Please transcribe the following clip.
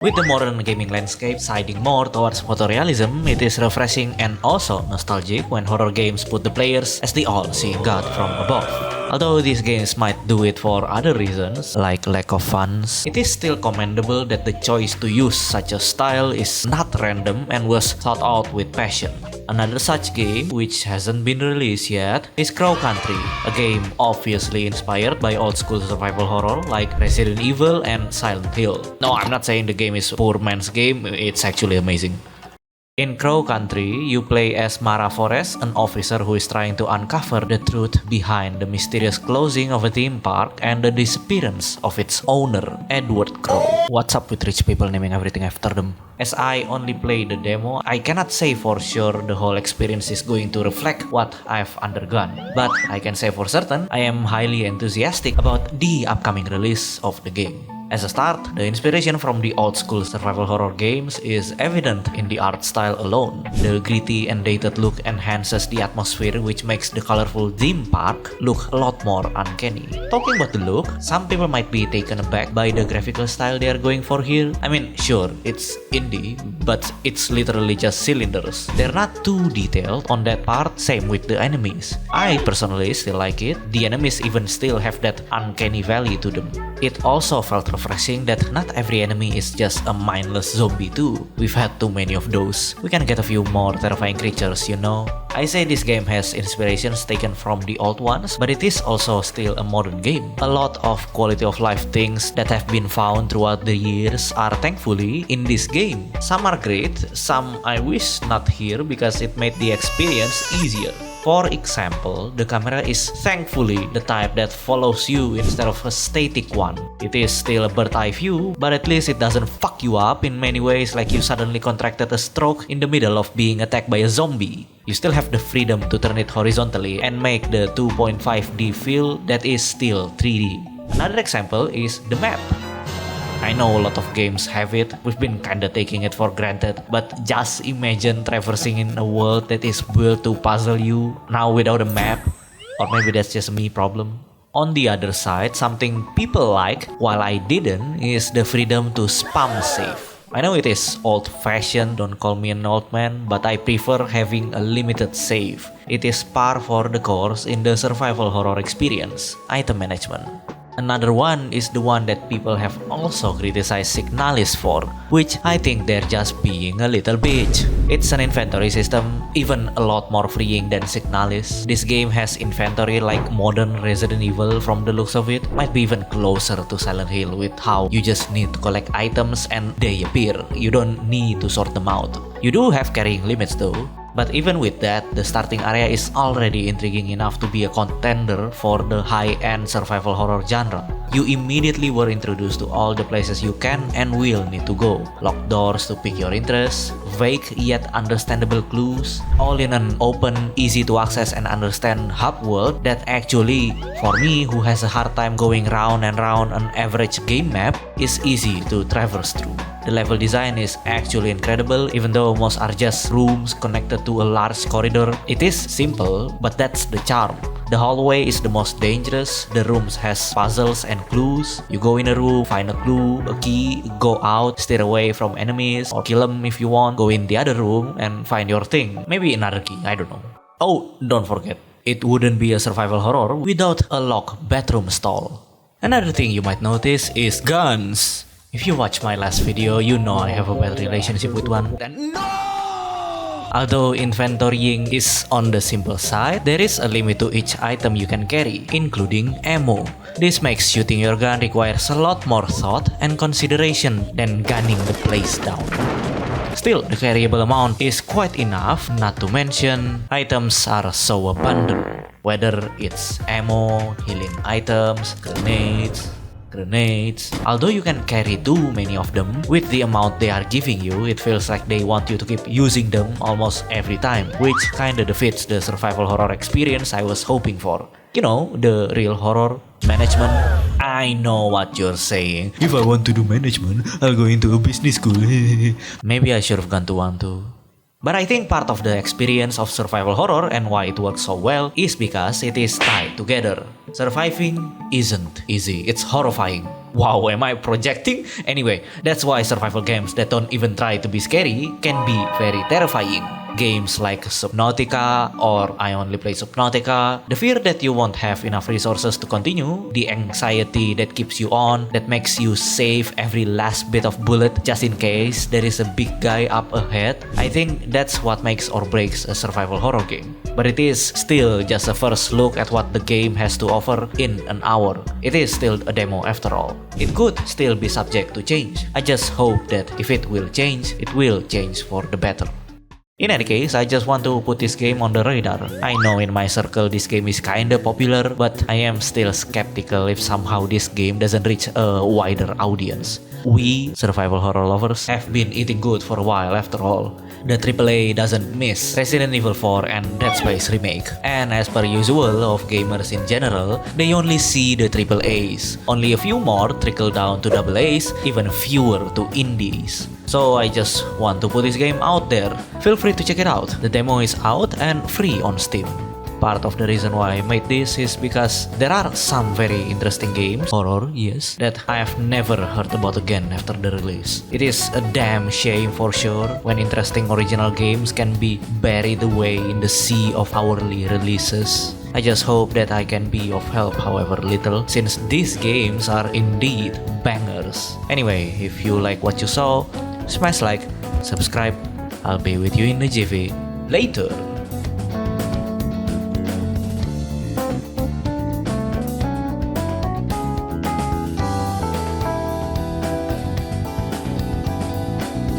With the modern gaming landscape siding more towards photorealism, it is refreshing and also nostalgic when horror games put the players as the all-seeing god from above. Although these games might do it for other reasons, like lack of funds, it is still commendable that the choice to use such a style is not random and was thought out with passion. Another such game, which hasn't been released yet, is Crow Country, a game obviously inspired by old-school survival horror like Resident Evil and Silent Hill. No, I'm not saying the game is a poor man's game, it's actually amazing. In Crow Country, you play as Mara Forrest, an officer who is trying to uncover the truth behind the mysterious closing of a theme park and the disappearance of its owner, Edward Crow. What's up with rich people naming everything after them? As I only play the demo, I cannot say for sure the whole experience is going to reflect what I've undergone. But I can say for certain, I am highly enthusiastic about the upcoming release of the game. As a start, the inspiration from the old-school survival horror games is evident in the art style alone. The gritty and dated look enhances the atmosphere, which makes the colorful theme park look a lot more uncanny. Talking about the look, some people might be taken aback by the graphical style they are going for here. I mean, sure, it's indie, but it's literally just cylinders. They're not too detailed on that part, same with the enemies. I personally still like it. The enemies even still have that uncanny valley to them. It also felt refreshing that not every enemy is just a mindless zombie too. We've had too many of those. We can get a few more terrifying creatures, you know. I say this game has inspirations taken from the old ones, but it is also still a modern game. A lot of quality of life things that have been found throughout the years are thankfully in this game. Some are great, some I wish not here because it made the experience easier. For example, the camera is thankfully the type that follows you instead of a static one. It is still a bird's eye view, but at least it doesn't fuck you up in many ways like you suddenly contracted a stroke in the middle of being attacked by a zombie. You still have the freedom to turn it horizontally and make the 2.5D feel that is still 3D. Another example is the map. I know a lot of games have it, we've been kinda taking it for granted, but just imagine traversing in a world that is built to puzzle you, now without a map. Or maybe that's just a me problem. On the other side, something people like, while I didn't, is the freedom to spam save. I know it is old-fashioned, don't call me an old man, but I prefer having a limited save. It is par for the course in the survival horror experience, item management. Another one is the one that people have also criticized Signalis for, which I think they're just being a little bitch. It's an inventory system, even a lot more freeing than Signalis. This game has inventory like modern Resident Evil from the looks of it, might be even closer to Silent Hill with how you just need to collect items and they appear. You don't need to sort them out. You do have carrying limits though. But even with that, the starting area is already intriguing enough to be a contender for the high-end survival horror genre. You immediately were introduced to all the places you can and will need to go. Locked doors to pique your interest, vague yet understandable clues, all in an open, easy to access and understand hub world that actually, for me who has a hard time going round and round an average game map, is easy to traverse through. The level design is actually incredible, even though most are just rooms connected to a large corridor. It is simple, but that's the charm. The hallway is the most dangerous, the rooms has puzzles and clues. You go in a room, find a clue, a key, go out, steer away from enemies, or kill them if you want. Go in the other room and find your thing. Maybe another key, I don't know. Oh, don't forget, it wouldn't be a survival horror without a locked bathroom stall. Another thing you might notice is guns. If you watch my last video, you know I have a bad relationship with one. Although inventorying is on the simple side, there is a limit to each item you can carry, including ammo. This makes shooting your gun requires a lot more thought and consideration than gunning the place down. Still, the carryable amount is quite enough, not to mention, items are so abundant. Whether it's ammo, healing items, grenades. Although you can carry too many of them, with the amount they are giving you, it feels like they want you to keep using them almost every time, which kinda defeats the survival horror experience I was hoping for. You know, the real horror management. I know what you're saying. If I want to do management, I'll go into a business school. Maybe I should have gone to one too. But I think part of the experience of survival horror and why it works so well is because it is tied together. Surviving isn't easy, it's horrifying. Wow, am I projecting? Anyway, that's why survival games that don't even try to be scary can be very terrifying. Games like Subnautica or I Only Play Subnautica, the fear that you won't have enough resources to continue, the anxiety that keeps you on, that makes you save every last bit of bullet just in case there is a big guy up ahead. I think that's what makes or breaks a survival horror game. But it is still just a first look at what the game has to offer in an hour. It is still a demo after all. It could still be subject to change. I just hope that if it will change for the better. In any case, I just want to put this game on the radar. I know in my circle this game is kinda popular, but I am still skeptical if somehow this game doesn't reach a wider audience. We, survival horror lovers, have been eating good for a while after all. The AAA doesn't miss Resident Evil 4 and Dead Space remake. And as per usual of gamers in general, they only see the AAAs. Only a few more trickle down to AA's, even fewer to indies. So I just want to put this game out there. Feel free to check it out. The demo is out and free on Steam. Part of the reason why I made this is because there are some very interesting games, horror, yes, that I have never heard about again after the release. It is a damn shame for sure when interesting original games can be buried away in the sea of hourly releases. I just hope that I can be of help however little, since these games are indeed bangers. Anyway, if you like what you saw, smash like, subscribe. I'll be with you in the GV later.